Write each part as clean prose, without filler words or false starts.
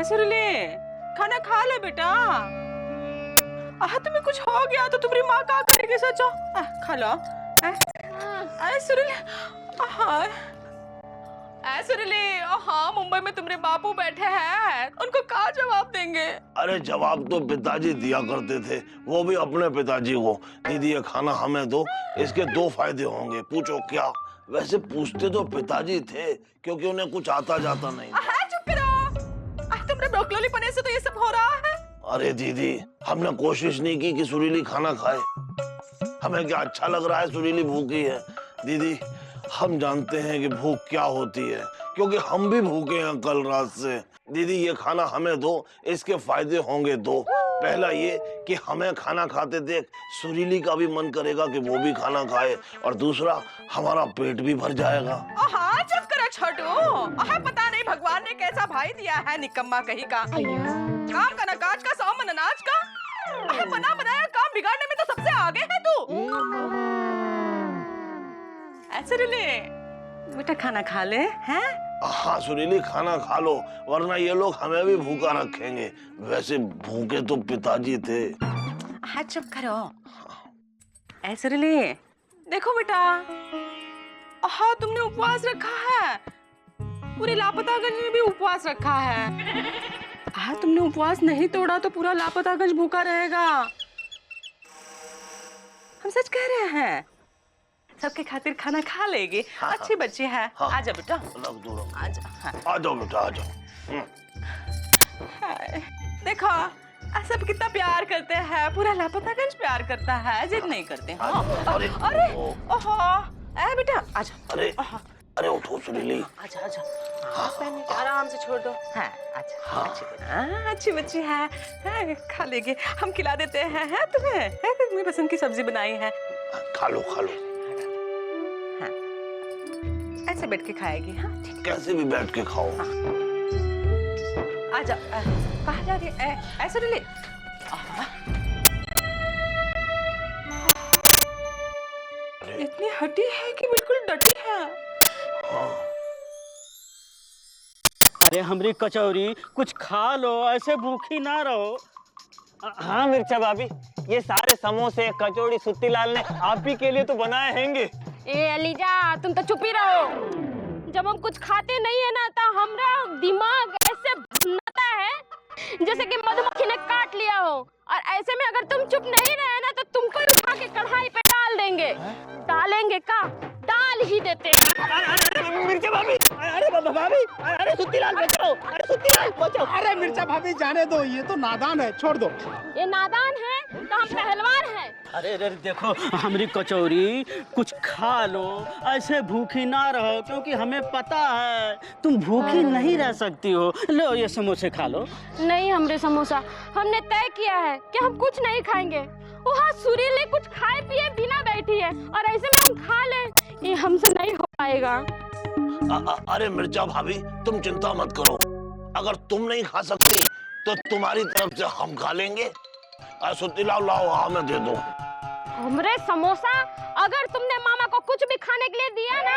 सुरीली, खाना खा ले बेटा। तुम्हें कुछ हो गया तो तुम्हारी माँ क्या करेगी सोचो। खा लो। सुरीली, सुरीली, हाँ मुंबई में तुम्हारे बापू बैठे हैं, उनको क्या जवाब देंगे? अरे जवाब तो पिताजी दिया करते थे, वो भी अपने पिताजी को। दीदी ये खाना हमें दो, इसके 2 फायदे होंगे। पूछो क्या? वैसे पूछते तो पिताजी थे क्योंकि उन्हें कुछ आता जाता नहीं। चुप करो, तुम्हारे ब्रोकली पने से तो ये सब हो रहा है। अरे दीदी, हमने कोशिश नहीं की कि सुरीली खाना खाए। हमें क्या अच्छा लग रहा है सुरीली भूखी है? दीदी हम जानते हैं कि भूख क्या होती है, क्योंकि हम भी भूखे हैं कल रात से। दीदी ये खाना हमें दो, इसके फायदे होंगे 2। पहला ये कि हमें खाना खाते देख सुरीली का भी मन करेगा कि वो भी खाना खाए, और दूसरा हमारा पेट भी भर जाएगा। चुप करो छोटू, पता नहीं भगवान ने कैसा भाई दिया है, निकम्मा कहीं का। काम का नकाज का, सौ मन अनाज का। बना बनाया काम बिगाड़ने में तो सबसे आगे है तू। सुरीली बेटा खाना खा ले हैं? हाँ सुरीली खाना खा लो, वरना ये लोग हमें भी भूखा रखेंगे। वैसे भूखे तो पिताजी थे। चुप करो। सुरीली देखो बेटा, तुमने उपवास रखा है, पूरे लापतागंज में भी उपवास रखा है। तुमने उपवास नहीं तोड़ा तो पूरा लापतागंज भूखा रहेगा। हम सच कह रहे हैं, सबके खातिर खाना खा लेगी। अच्छी बच्ची है। आजा बेटा, रख दो। आजा। आ जाओ बेटा, आ जाओ। देखो सब कितना प्यार करते हैं, पूरा लापतागंज प्यार करता है, जिद नहीं करते। अरे ओहो, बेटा आजा। अरे उठो सुरीली। आजा आजा, आराम से छोड़ दो। अच्छा, अच्छी बच्ची है, खा लेगी, हम खिला देते हैं तुम्हें। तुम्हें पसंद की सब्जी बनाई है, खा लो खा लो। ऐसे बैठ के खाएगी। कैसे भी बैठ के खाओ। आजा। कहाँ जा रही है? ऐसे ले। इतनी हटी है कि बिल्कुल डटी है। अरे हमरी कचौरी कुछ खा लो, ऐसे भूखी ना रहो। हाँ मिर्चा भाभी, ये सारे समोसे कचौड़ी सुत्तीलाल ने आप ही के लिए तो बनाए हैंगे। अलीजा तुम तो चुप ही रहो। जब हम कुछ खाते नहीं है ना तो हमारा दिमाग ऐसे भटकता है जैसे कि मधुमक्खी ने काट लिया हो, और ऐसे में अगर तुम चुप नहीं रहे ना तो तुमको उठा के कढ़ाई पे डाल देंगे। डालेंगे का? डाल ही देते। मिर्चा भाभी, अरे भाभी, अरे सुत्तीलाल बचाओ, अरे सुत्तीलाल बचाओ। अरे मिर्चा भाभी जाने दो, ये तो नादान है, छोड़ दो। ये नादान है तो हम पहलवान हैं। अरे देखो हमरी कचौरी कुछ खा लो, ऐसे भूखी ना रहो, क्योंकि हमें पता है तुम भूखी नहीं रह सकती हो। लो ये समोसे खा लो। नहीं हमरे समोसा, हमने तय किया है कि हम कुछ नहीं खाएंगे। वहाँ सुरीली कुछ खाए पिए बिना बैठी है, और ऐसे में हम खा ले, ये हमसे नहीं हो पाएगा। अरे मिर्चा भाभी तुम चिंता मत करो, अगर तुम नहीं खा सकती तो तुम्हारी तरफ से हम खा लेंगे। सुत्तीलाल लाओ, हाँ मैं दे दो। हमरे समोसा अगर तुमने मामा को कुछ भी खाने के लिए दिया ना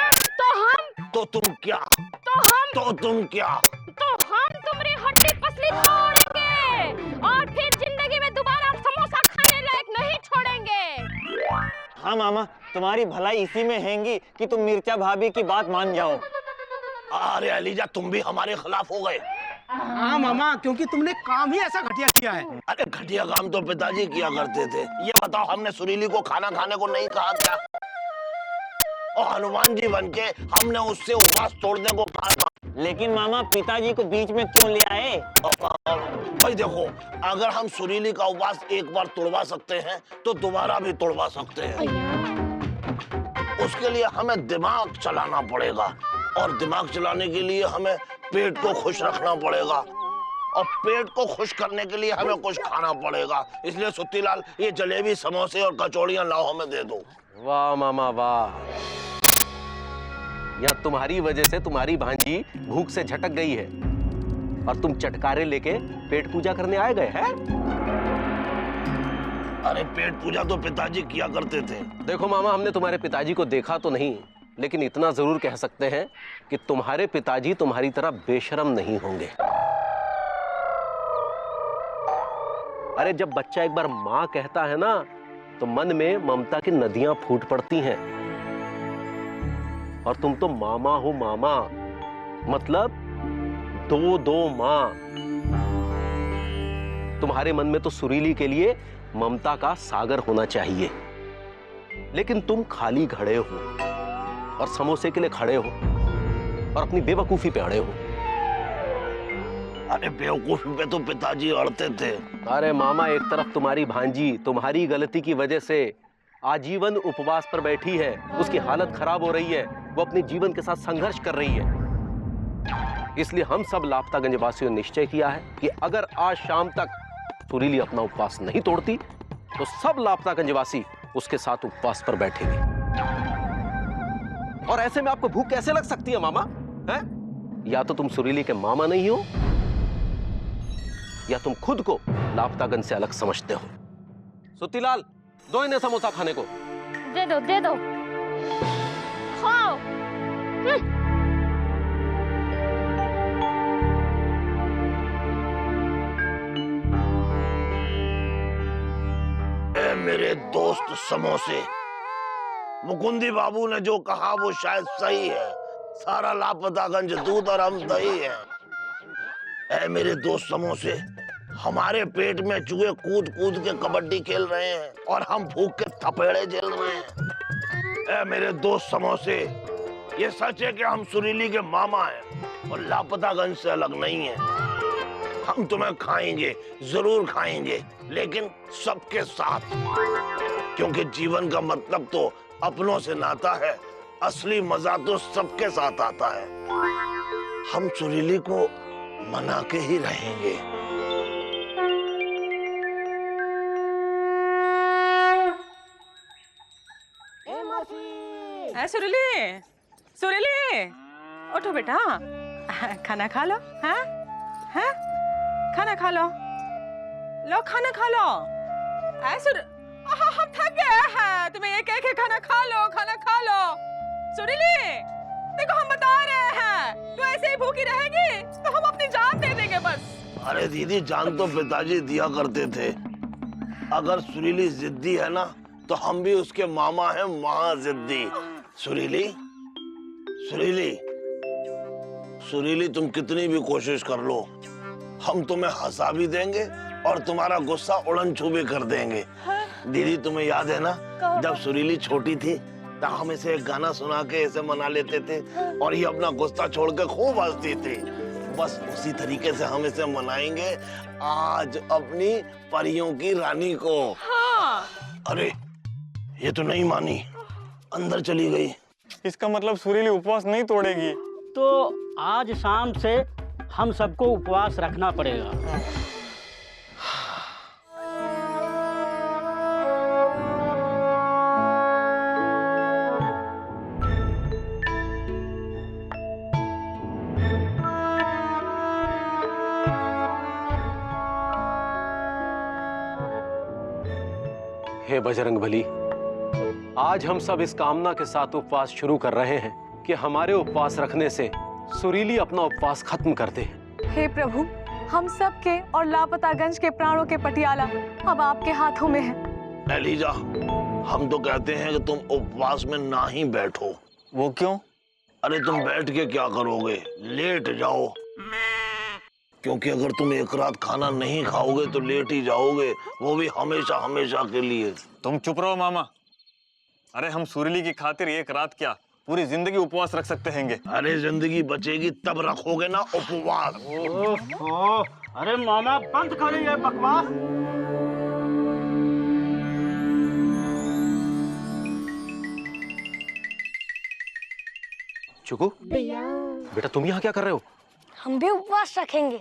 तो तुम क्या? तो हम तुम्हारी हड्डी पसली तोड़ेंगे, और फिर जिंदगी में दोबारा समोसा खाने लायक नहीं छोड़ेंगे। हाँ मामा, तुम्हारी भलाई इसी में हैगी कि तुम मिर्चा भाभी की बात मान जाओ। अरे अलीजा तुम भी हमारे खिलाफ हो गए। हाँ मामा, क्योंकि तुमने काम ही ऐसा घटिया किया है। अरे घटिया काम तो पिताजी किया करते थे। ये बताओ हमने सुरीली को खाना खाने को नहीं कहा क्या? और हनुमान जी बन के हमने उससे उपवास तोड़ने को कहा था। लेकिन मामा पिताजी को बीच में क्यों ले आए? भाई देखो, अगर हम सुरीली का उपवास एक बार तोड़वा सकते हैं तो दोबारा भी तोड़वा सकते हैं। उसके लिए हमें दिमाग चलाना पड़ेगा, और दिमाग चलाने के लिए हमें पेट को खुश रखना पड़ेगा, और पेट को खुश करने के लिए हमें कुछ खाना पड़ेगा। इसलिए सुत्तीलाल ये जलेबी, समोसे और कचौड़ियां लाओ, हमें दे दो। वाह मामा वाह, या तुम्हारी वजह से तुम्हारी भांजी भूख से झटक गई है, और तुम चटकारे लेके पेट पूजा करने आए गए हैं। अरे पेट पूजा तो पिताजी किया करते थे। देखो मामा, हमने तुम्हारे पिताजी को देखा तो नहीं, लेकिन इतना जरूर कह सकते हैं कि तुम्हारे पिताजी तुम्हारी तरह बेशर्म नहीं होंगे। अरे जब बच्चा एक बार माँ कहता है ना, तो मन में ममता की नदियां फूट पड़ती हैं। और तुम तो मामा हो मामा, मतलब दो माँ। तुम्हारे मन में तो सुरीली के लिए ममता का सागर होना चाहिए, लेकिन तुम खाली खड़े हो और समोसे के लिए खड़े हो और अपनी बेवकूफी पे अड़े हो। अरे बेवकूफी पे तो पिताजी अड़ते थे। अरे मामा, एक तरफ तुम्हारी भांजी तुम्हारी गलती की वजह से आजीवन उपवास पर बैठी है, उसकी हालत खराब हो रही है, वो अपने जीवन के साथ संघर्ष कर रही है। इसलिए हम सब लापतागंज वासियों ने निश्चय किया है कि अगर आज शाम तक सुरीली अपना उपवास नहीं तोड़ती, तो सब लापतागंज वासी उसके साथ उपवास पर बैठेंगे। और ऐसे में आपको भूख कैसे लग सकती है मामा? हैं? या तो तुम सुरीली के मामा नहीं हो, या तुम खुद को लापतागंज से अलग समझते हो। सुत्तीलाल, दो इन्हें समोसा खाने को। दे दो, दे दो। खाओ। ए मेरे दोस्त समोसे, मुकुंदी बाबू ने जो कहा वो शायद सही है। सारा लापतागंज दूध और हम दही है। ए मेरे दोस्त समोसे, हमारे पेट में चूहे कूद कूद के कबड्डी खेल रहे हैं और हम भूख के थपेड़े झेल रहे हैं। ए मेरे दोस्त समोसे, ये सच है कि हम सुरीली के मामा हैं और लापतागंज से अलग नहीं है। हम तुम्हें खाएंगे, जरूर खाएंगे, लेकिन सबके साथ, क्योंकि जीवन का मतलब तो अपनों से नाता है। असली मजा तो सबके साथ आता है। हम सुरीली को मना के ही रहेंगे। सुरीली, सुरीली, उठो बेटा, खाना खा लो। हाँ हाँ, खाना खा लो, लो खाना खा लो। हम थक गए हैं, तुम्हें ये कह के खाना खा लो, खाना खा लो। सुरीली, देखो हम बता रहे हैं, तू ऐसे ही भूखी रहेगी तो हम अपनी जान दे देंगे बस। अरे दीदी, जान तो पिताजी दिया करते थे। अगर सुरीली जिद्दी है ना, तो हम भी उसके मामा हैं, महा जिद्दी। सुरीली, सुरीली, सुरीली, तुम कितनी भी कोशिश कर लो, हम तुम्हें हंसा भी देंगे और तुम्हारा गुस्सा उड़न छू भी कर देंगे। दीदी, तुम्हें याद है ना, जब सुरीली छोटी थी तो हम इसे एक गाना सुना के इसे मना लेते थे और ये अपना गुस्सा छोड़ के खूब हंसती थी। बस उसी तरीके से हम इसे मनाएंगे आज अपनी परियों की रानी को। हाँ। अरे ये तो नहीं मानी, अंदर चली गई। इसका मतलब सुरीली उपवास नहीं तोड़ेगी। तो आज शाम से हम सबको उपवास रखना पड़ेगा। हे बजरंगबली, आज हम सब इस कामना के साथ उपवास शुरू कर रहे हैं कि हमारे उपवास रखने से सुरीली अपना उपवास खत्म कर दे। हे प्रभु, हम सब के और लापतागंज के प्राणों के पटियाला अब आपके हाथों में है। एलिजा, हम तो कहते हैं कि तुम उपवास में ना ही बैठो। वो क्यों? अरे तुम बैठ के क्या करोगे, लेट जाओ। क्योंकि अगर तुम एक रात खाना नहीं खाओगे तो लेट ही जाओगे, वो भी हमेशा हमेशा के लिए। तुम चुप रहो मामा। अरे हम सुरीली की खातिर एक रात क्या, पूरी जिंदगी उपवास रख सकते हैंगे। अरे जिंदगी बचेगी तब रखोगे ना उपवास। ओहो, अरे मामा बंद करो ये बकवास। चुकू, बेटा तुम यहाँ क्या कर रहे हो? हम भी उपवास रखेंगे।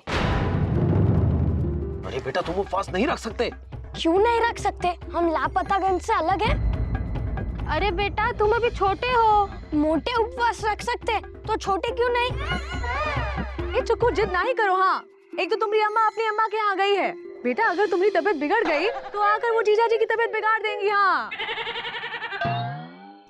अरे बेटा, तुम उपवास नहीं रख सकते। क्यों नहीं रख सकते? हम लापतागंज से अलग हैं। अरे बेटा, तुम अभी छोटे हो, मोटे उपवास रख सकते, तो छोटे क्यों नहीं? ये चुकू, जिद ना ही करो। हाँ, एक तो तुम्हारी अम्मा अपनी अम्मा के यहाँ गई है। बेटा, अगर तुम्हारी तबीयत बिगड़ गई तो आकर वो जीजा जी की तबीयत बिगाड़ देंगी। हाँ,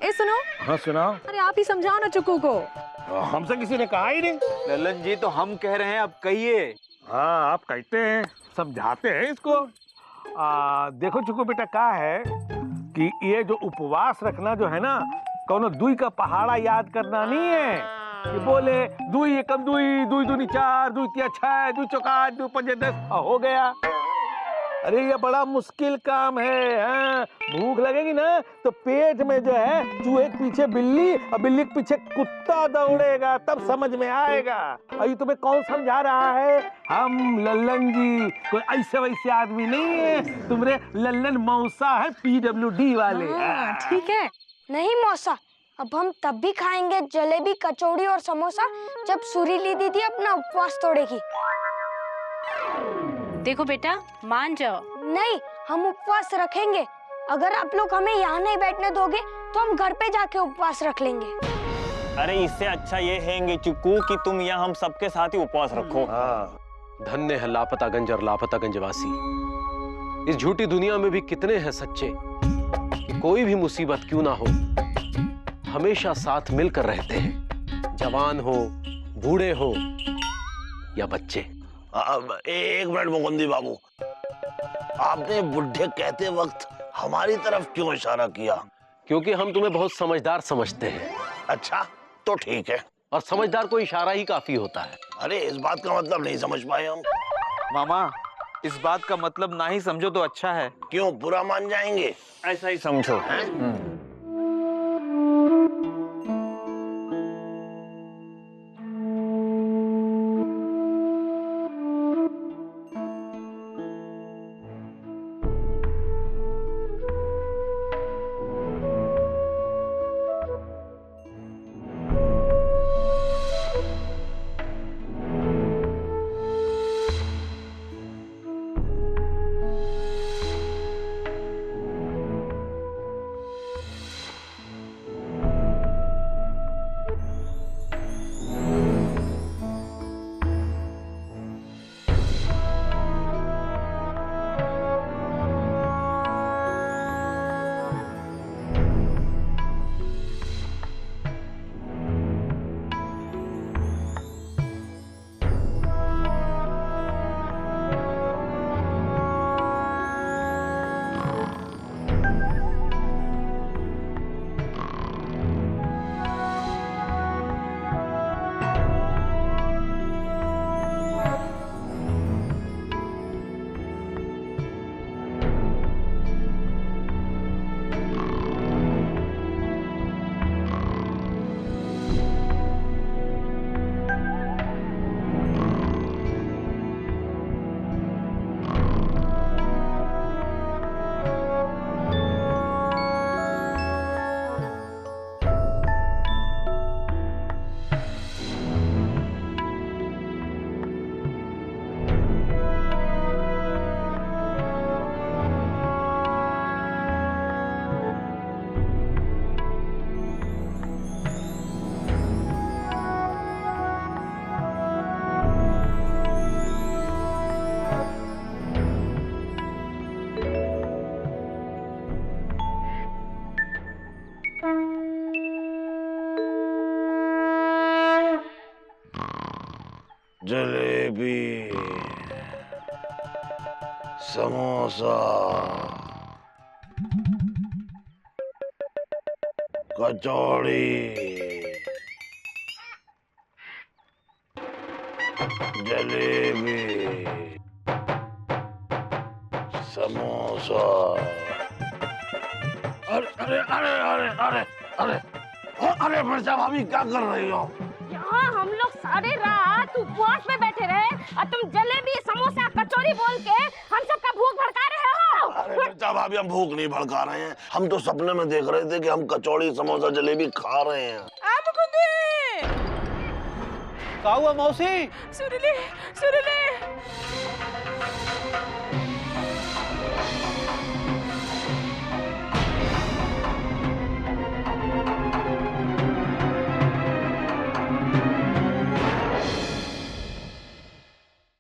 ए सुनो। हाँ सुनाओ। अरे आप ही समझाओ ना चुकू को। हमसे किसी ने कहा ही नहीं। ललन जी, तो हम कह रहे हैं, अब कहिए। हाँ, आप कहते हैं, समझाते हैं इसको। देखो चुकू बेटा, क्या है कि ये जो उपवास रखना जो है ना, कौनो दुई का पहाड़ा याद करना नहीं है कि बोले दुई एकम दुई, दुई दूनी चार, दुई तिया छह, दुई चौका आठ, दुई पंजे 10 हो गया। अरे ये बड़ा मुश्किल काम है। हाँ? भूख लगेगी ना तो पेट में जो है चूहे के पीछे बिल्ली और बिल्ली के पीछे कुत्ता दौड़ेगा, तब समझ में आएगा। अभी तुम्हें कौन समझा रहा है? हम लल्लन जी कोई ऐसे वैसे आदमी नहीं है, तुम्हारे लल्लन मौसा है PWD वाले। ठीक है। नहीं मौसा, अब हम तब भी खाएंगे जलेबी, कचौड़ी और समोसा जब सुरीली दीदी अपना उपवास तोड़ेगी। देखो बेटा, मान जाओ। नहीं, हम उपवास रखेंगे। अगर आप लोग हमें यहाँ नहीं बैठने दोगे तो हम घर पे जाके उपवास रख लेंगे। अरे इससे अच्छा ये है चुक्कू कि तुम यहाँ हम सबके साथ ही उपवास रखो। धन्य है लापतागंज और लापतागंजवासी। इस झूठी दुनिया में भी कितने हैं सच्चे कि कोई भी मुसीबत क्यों ना हो, हमेशा साथ मिलकर रहते हैं, जवान हो, बूढ़े हो या बच्चे। एक मिनट मुकुंदी बाबू, आपने बुढ़े कहते वक्त हमारी तरफ क्यों इशारा किया? क्योंकि हम तुम्हें बहुत समझदार समझते हैं। अच्छा तो ठीक है। और समझदार को इशारा ही काफी होता है। अरे इस बात का मतलब नहीं समझ पाए हम। मामा, इस बात का मतलब ना ही समझो तो अच्छा है। क्यों, बुरा मान जाएंगे? ऐसा ही समझो। जलेबी, समोसा, कचौड़ी, जलेबी, समोसा। अरे अरे अरे अरे अरे अरे अरे मिर्चा भाभी, क्या कर रही हो? यहाँ हम लोग सारे रात उपवास में बैठे रहे और तुम जलेबी, समोसा, कचौड़ी बोल के हम सबका भूख भड़का रहे हो। अरे मिर्चा भाभी, हम भूख नहीं भड़का रहे हैं, हम तो सपने में देख रहे थे कि हम कचौड़ी, समोसा, जलेबी खा रहे हैं। मुकुंदी! क्या हुआ मौसी? सुरीली, सुरीली!